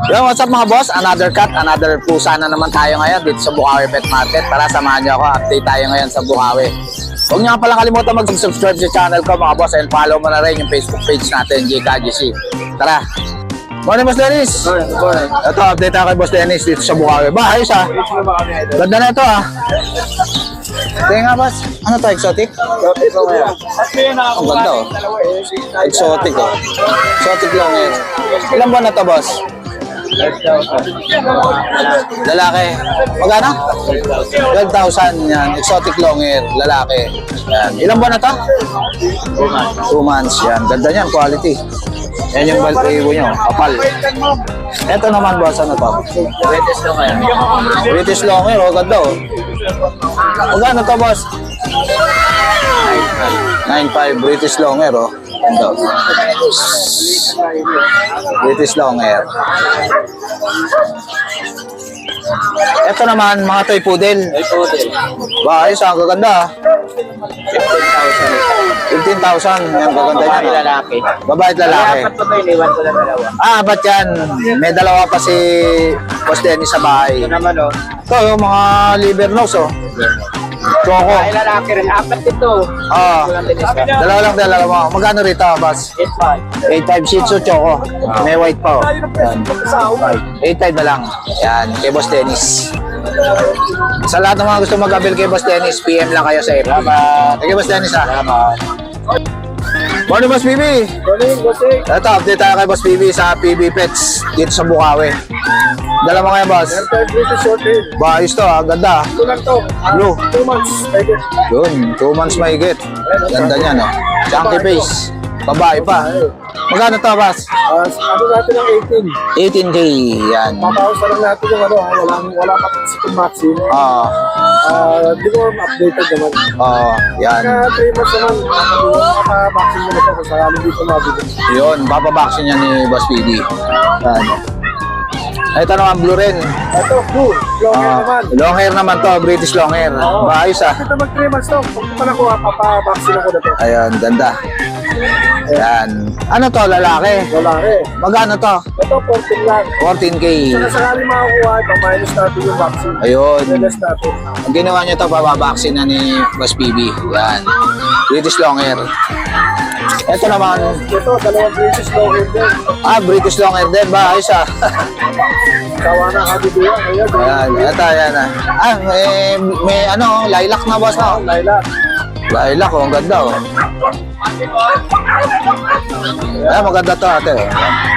Yo, what's up mga boss? Another cut, another pusa na naman tayo ngayon dito sa Bukawi Pet Market. Tara, samahan niyo ako. Update tayo ngayon sa Bukawi. Huwag niyo nga pala kalimutan mag-subscribe sa channel ko mga boss and follow mo na rin yung Facebook page natin, GKGC. Tara. Morning, Boss Dennis. Ito, update tayo kay Boss Dennis dito sa Bukawi. Ba, ayos ah. Ganda na ito ah. Tingnan nga, boss. Ano to, exotic? Ang ganda oh. Exotic oh. Exotic lang eh. Ilan buwan na to, boss? Lalaki. Magkano? 12,000 yan. Exotic long hair. Lalaki. Yan. Ilan buwan na to? 2 months. Yan. Ganda niyan. Quality. Yan yung balibo nyo. Kapal. Ito naman, boss. Ano to? British long hair. British long hair. Oh, ganda oh. Magkano to, boss? 9.5 British long hair oh. Ganda. British long hair. Ito naman, mga toy poodle. Ay po din. Ba, ayos ah, gaganda ah. 15,000. Yan, gaganda Babae niya. lalaki. Babae at lalaki. Dapat pa ba iniwan ko lang dalawa? Ah, ba't yan? May dalawa pa si Boss Dennis sa bahay. Ito naman oh. Ito, yung mga liver nose oh. Choco. Babae lalaki rin. Apat ito. Ah, Walang dinis ka. dalawa. Magkano rito, boss? 8.5. 8.5 Shih Tzu Choco. May white pa oh. Yan. 8.5 na lang. Yan, kay Boss Dennis. Sa lahat ng mga gusto mag-avail kay Boss Dennis, PM lang kayo sa FB. Sige, Boss Dennis ha. Morning, Boss PB. Ito, update tayo kay Boss PB sa PB Pets dito sa Bukawi. Dala mo kayo, boss. Ba, ayos to ha. Ganda. Ito lang to. Blue. 2 months. Yun, 2 months mahigit. Ganda niya, no? Chunky face. Babae pa. Magkano to, boss? Ano natin ang 18K. Yan. 18. Papawas na lang natin yung ano, wala pa si vaccine. Di ko updated naman. Yan. Kaya 3 months naman, maka-vaccine naman ito kung sakali dito mabigyan. Yun, papabaksin niya ni Boss PB. Yan. Ito naman, blue rin. Ito, blue. Long hair naman. Long hair naman to, British long hair. Ba, ayos ah. Ito mag 3 months to. Kung pa nakuha, papavaccine ako na to. Ayun, ganda. Yan. Ano to, lalaki? Lalaki. Magkano to? Ito, 14 lang. 14K. Kung sakali makakuha, ito, minus natin yung vaccine. Ayun. Minus natin. Ang ginawa niyo to, bababaksin na ni Boss PB. Yan. British long hair. Ito naman, Ito, dalawang British long hair din. British long hair din. Ba, ayos ah. Tawa na kabiduan. Ayan. Ayan, ito, ayan ah. May ano, lilac na, boss na. Laila. Lilac, oh, ang ganda oh. Ayan, maganda to ate. Oh.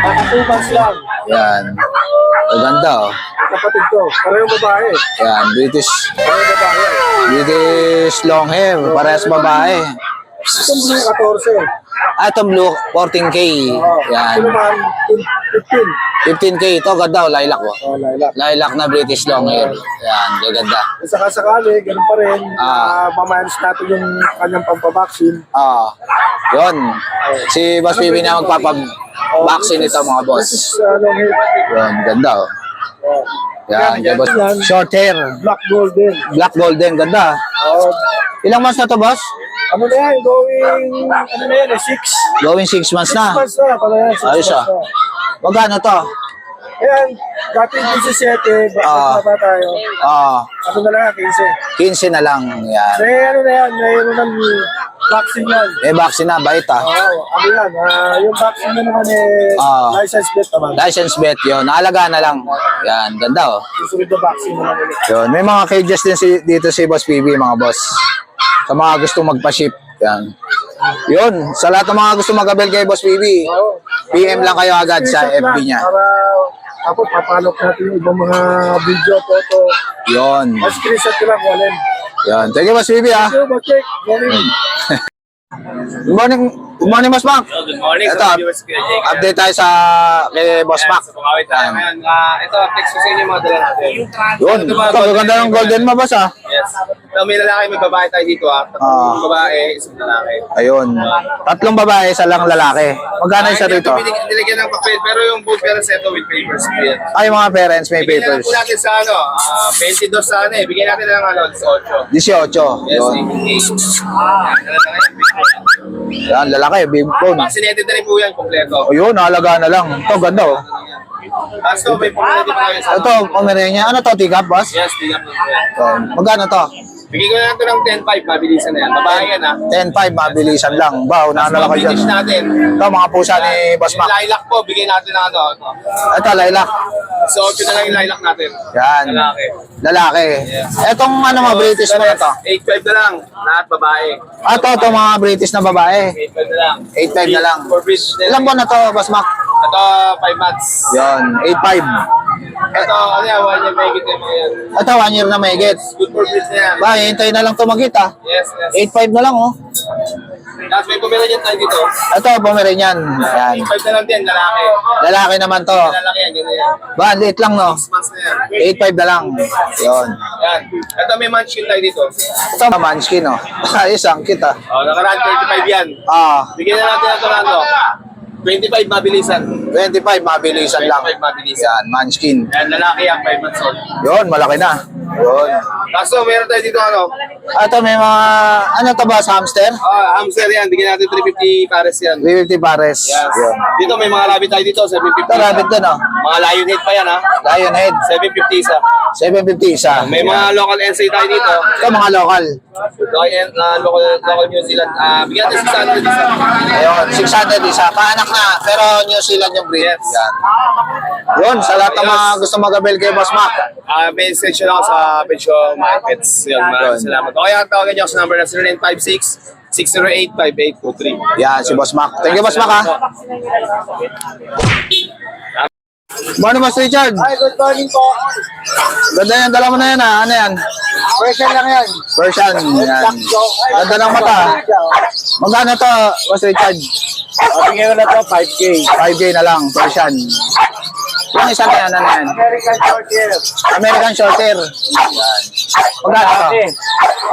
Naka 2 months lang. Yan. Ang ganda oh. Kapatid ko. Parehong babae. Yan, Parehong babae. British long hair. Parehas babae. Itong blue 14. Itong blue, 14K. Yan. Ito naman, 15. 15K ito, ganda oh, lilac oh. Laila. Lilac na British long hair. Yan, gaganda. Saka sakali, ganun pa rin. Mamayos natin yung kanyang pampabaksin. Yun. Si Boss PB na magpapabaksin ito mga boss. This is long hair. Yun, ganda oh. Yan, kay boss. Short hair. Black golden. Black golden, ganda. Ilang months na to, boss? Ano na yan? Going, ano na yan? 6 Going 6 months na. months na. Pala yan. 6 Ayos ah. months na. Magkano to? Ayan, dati 17, bakit na ba tayo? Ano na lang, 15. 15 na lang. Yan. Ano na yan, mayroon ng vaccine yan. May vaccine na, bait ah. Ano yan, yung vaccine na naman license bet naman. License bet yun. Naalaga na lang. Yan, ganda oh. Susunod na vaccine naman ulit. Yun. May mga cages din dito si Boss PB, mga boss. Sa mga gusto magpa-ship. Yan. Yun. Sa lahat ng mga gusto mag-abel kay Boss PB, PM lang kayo agad sa FB niya. Para ako, papalok natin yung ibang mga video, photo. Yun. Screenshot ko lang, walin. Yun. Thank you, Boss PB ah. So, check, walin. Good morning. Good morning, Boss Mac. Good morning. Ito, update tayo sa kay Boss Mac. Sa Bukawi tayo ngayon. Ito, text ko sa inyo yung mga dala natin. Yun. Ito, maganda ng golden mo, boss ah. Yes. So, may lalaki, may babae tayo dito ah. Tatlong babae, isang lalaki. Ayun. 3 babae, 1 lang lalaki. Magkano isa rito? Nilagyan ng papel, pero yung both parents ito with papers. Ay, mga parents may Bigyan na lang papers. po natin sa ano, 22 sa ano eh. Bigyan natin ng ano, 18. 18. Yes, Yun. 18. Yan, lalaki, baby phone. Vaccinated na rin po yan, kompleto. Ayun, nahalaga na lang. Ito, ganda oh. Tapos may pumili din tayo sa... Ito, Pomeranian. Ano to, tigap, boss? Yes, tignan mo yan. Ito. Magkano to? Bigay ko na ito ng 10.5, mabilisan na yan. Babae yan ha. 10.5, mabilisan lang. Ba, unahan na lang kayo dyan. British natin. Ito, mga pusa ni Boss Yung Mac. lilac po, bigay natin ng ano. Ito, lilac. So, ito na lang yung lilac natin. Yan. Lalaki. Lalaki. Etong ano mga British mo na to? 8.5 na lang. Lahat babae. Ito, mga British na babae. 8.5 na lang. 8.5 na lang. For British. Ilang buwan na to, Boss Mac? Ito, 5 months. Yan, 8.5. Ito, ano yan, 1 year may kita yung mga yan. Ito, 1 year na may get. Good for British na yan. Ba, hintayin na lang tumagit ah. Yes, yes. 8.5 na lang oh. Tapos may pumila dyan tayo dito. Ito, Pomeranian. Yan. 8.5 na lang din, lalaki. Lalaki naman to. Lalaki yan, ganyan yan. Ba, liit lang no. 6 months na yan. 8.5 na lang. Yun. Yan. Ito may munchkin tayo dito. Ito, manskin oh. Ayos ang kita. Oh, nakaraan 35 yan. Ah, Bigyan na natin ito ng ano. 25 mabilisan. 25, mabilisan lang. 25 mabilisan. Yan, manskin. Yan, lalaki yan, 5 months old. Yun, malaki na. Yun. Tapos meron tayo dito ano. Ito, may mga, ano to ba, hamster? Hamster yan, bigyan natin 350 pares yan. 350 pares. Yes. Yun. Dito may mga rabbit tayo dito, 750. Ito, rabbit din oh. Mga lion head pa yan ha. Lion head, 750 isa. 750 isa. May mga local NSA tayo dito. Ito, mga local. Local New Zealand. Bigyan natin 600 isa. Ayun, 600 isa. Paanak na, pero New Zealand yung breed. Yes. Yan. Yun, sa lahat ng mga gusto mag-abel kay Boss Mac. May section ako sa Pecho My Pets. Yun, maraming salamat. Okay, tawagan niyo ako sa number na 0956-608-5823. Yan, si Boss Mac. Thank you, Boss Mac, ha. Morning, Boss Richard. Hi, good morning po. Ganda yan, dala mo na yan, ha. Ano yan? Question lang yan. Version. Yan. Ganda ng mata. Magkano to, Boss Richard? Bigyan ko na to, 5K. 5K na lang, version. Yung isa na yan, ano yan? American short hair. American Shorter. Yan. Magkano to?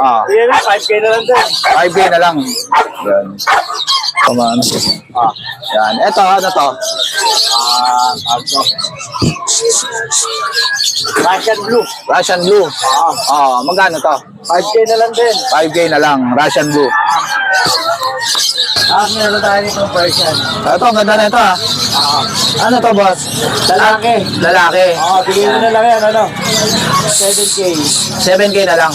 Ah, Bigyan na, 5K na lang din. 5K na lang. Yan. Come on. Ah, yan. Ito, ano to? Russian blue. Russian Blue. Magkano to? 5K na lang din. 5K na lang, Russian Blue. Meron tayo nito version. Ito, ang ganda na ito ah. Ano to, boss? Lalaki. Lalaki. Bigyan mo na lang yan, ano? 7K. 7K na lang.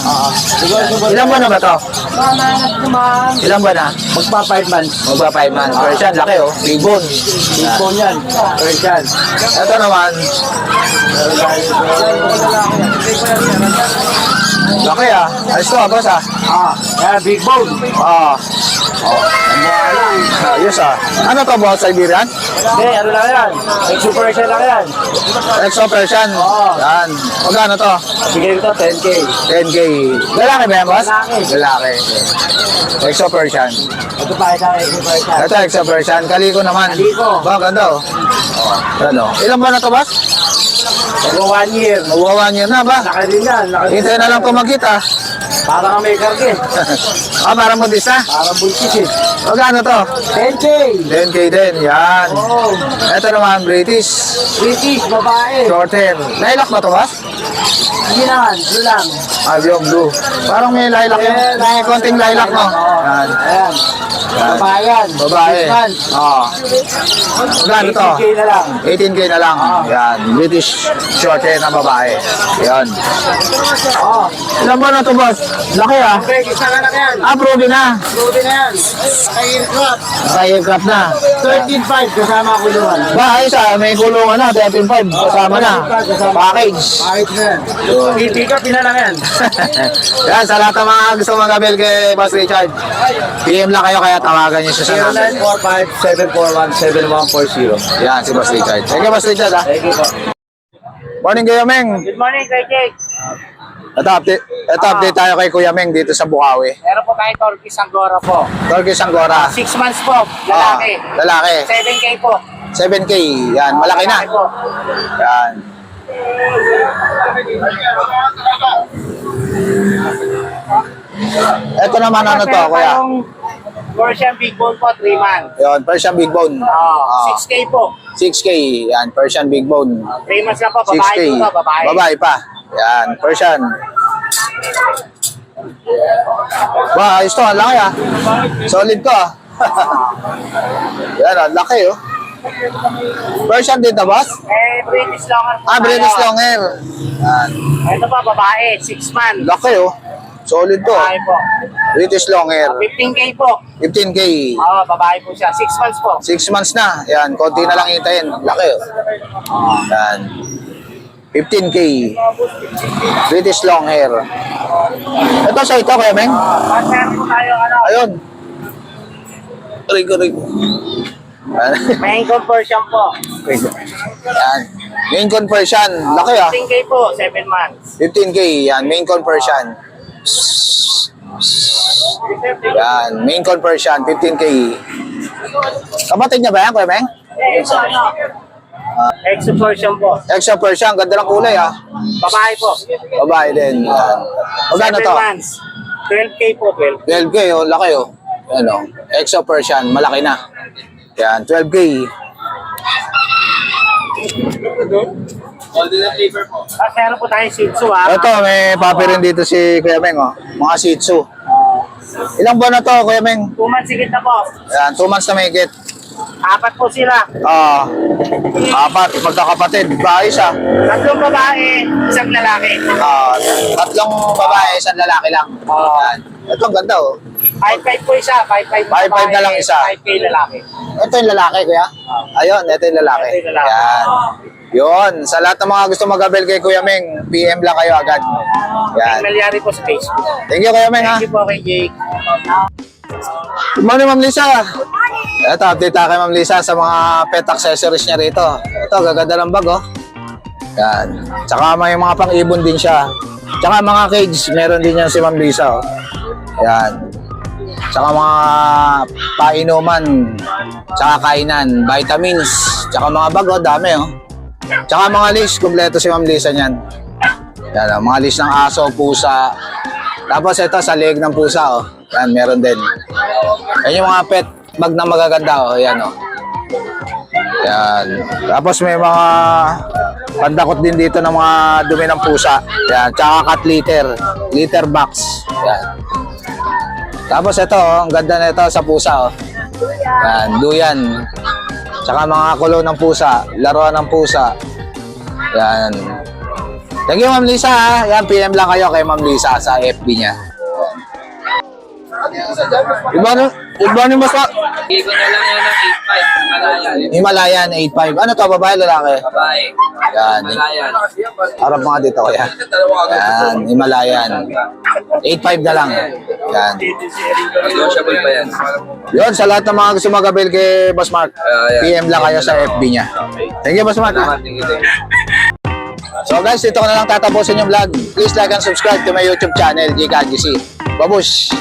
Ilang buwan na ba to? Mananap naman. Ilang buwan na? Magpa 5 months. Magba 5 months. Persian, laki oh. Big bone. Big bone yan. Version. Ito naman, laki ah. Ayos to ah, boss ah. Big bone. Ayos ah. Ano to, boss? Siberian? Hindi, ano lang yan? Exo version lang yan. Exo Persian. Yan. Magkano to? Bigyan ko 10K. 10K. Lalaki ba yan, boss? Lalaki. Lalaki. Exo Persian. Ito pa ito, exo version. Ito, Exo Persian. Kaliko naman. Kaliko. Ba, ganda oh. Ano? Ilan ba na to, boss? Mag 1 year. Magwa 1 year na ba? Laki din yan. Laki din. Hintay na lang tumagit ah. Para ka may karge. Parang modista. Para buntis eh. Magkano to? 10K. 10K din, yan. Oh. Ito naman, British. British, babae. Short hair. Lilac ba to, boss? Hindi naman, blue lang. Yung blue. Parang may lilac yun. May konting lilac, no? Yan. Ayan. Babae yan. Babae. 6 months. Magkano to? 18K na lang. 18K na lang. Yan. British short hair na babae. Yan. Ilan ba na to, boss? Laki ah. Okay, isa ka na yan. Proven na. Rudy na yan. Kay Crop. Kaya na. 13.5 kasama kulungan. Ba, ayos ah. May kulungan na. 13.5. Kasama na. Package. Kahit na yan. Pick up na lang yan. Yan, sa lahat ng mga gusto mag-abel kay Boss Richard, PM lang kayo kaya tawagan niyo siya sa number. 0945-741-7140. Yan, si Boss Richard. Thank you, Boss Richard, ha. Thank you po. Morning, Kuya Meng. Good morning, Kuya Jake. Ito update tayo kay Kuya Meng dito sa Bukawi. Meron po tayo Turkish Angora po. Turkish Angora. 6 months po, lalaki. Lalaki. 7K po. 7K. Yan, malaki na. Lalaki po. Yan. Ito naman ano to, Kuya? Persian Big Bone po, 3 months. Yan, Persian Big Bone. 6K po. 6K. Yan, Persian Big Bone. 3 months lang po, 6K. babae po to, babae. Babae pa. Yan, Persian. Ayos to, ang laki ah. Solid to ah. Yan, ang laki oh. Persian din to, boss? British Longer po Ah, British tayo. long hair. Yan. Ito pa, babae, 6 months. Laki, oh. Solid to. Babae po. British long hair. 15K po. 15K. Oo, babae po siya. 6 months po. 6 months na. Yan, konti na lang itayin. Laki, oh. Yan. 15K. British long hair. Ito sa ito, Kuya Meng. Passer po tayo, ano, Ayun. Rigo. Yan. main conversion po. Yan. Main conversion. Laki, ah. 15K po, 7 months. 15K. Yan, main conversion. Yan, main conversion, 15K. Kapatid niya ba yan, Kuya Meng? Ito, ano, extra version po. Extra Persian, ganda ng kulay, ah. Babae po. Babae din. Yan. Magkano 7 to? months. 12K po, 12. 12K, oh, laki, oh. Yan, oh. Extra Persian, malaki na. Yan, 12K. Golden Retriever po. Passer po tayo, Shih Tzu, ha. Ito, may papi rin dito si Kuya Meng, oh. Mga Shih Tzu. Ilang buwan na to, Kuya Meng? 2 months higit na po. Yan, 2 months na may higit. 4 po sila. Ah, apat, magkakapatid. Bahay siya. 3 babae, 1 lalaki. Ah, 3 babae, 1 lalaki lang. Yan. Ito, ang ganda, oh. 5'5 po isa, 5'5 5'5 babae, na lang isa. 5K lalaki. Ito yung lalaki, kuya. Ayun, ito yung lalaki. Ito yung lalaki. Yan. Yun, sa lahat ng mga gusto mag-abel kay Kuya Meng, PM lang kayo agad. Yan. Nalyari po sa Facebook. Thank you, Kuya Meng, ha. Thank you po kay Jake. Good morning, Ma'am Lisa. Ito, update tayo kay Ma'am Lisa sa mga pet accessories niya rito. Ito, gaganda ng bag, oh. Yan. Tsaka may mga pang-ibon din siya. Tsaka mga cage, meron din yan si Ma'am Lisa, oh. Yan. Tsaka mga painuman, tsaka kainan, vitamins, tsaka mga bag, oh, dami, oh. Tsaka mga leash, kumpleto si Ma'am Lisa niyan. Yan, oh, mga leash ng aso, pusa. Tapos ito, sa leeg ng pusa, oh. Yan, meron din. Yan yung mga pet bag na magaganda, oh. Yan, oh. Yan. Tapos may mga pandakot din dito ng mga dumi ng pusa. Yan, tsaka cat litter, litter box. Yan. Tapos ito, oh, ang ganda na ito sa pusa, oh. Yan, duyan. Tsaka mga kulo ng pusa, laruan ng pusa. Yan. Thank you, Ma'am Lisa, ha. Yan, PM lang kayo kay Ma'am Lisa sa FB niya. Good morning, boss. Bigay ko na lang yan ng 8.5, Himalayan Himalayan. 8.5. Ano to, babae, lalaki? Babae, Yan. Himalayan. Harap mga dito, kaya. Yan, Himalayan. 8.5 na lang. Yan. Negotiable pa yan. Yun, sa lahat ng mga gusto mag-avail kay Boss Mark, Yeah. PM lang kayo sa FB niya. Thank you, Boss Mark. ha. Thank you. So guys, dito ko na lang tatapusin yung vlog. Please like and subscribe to my YouTube channel, GKGC. Babush!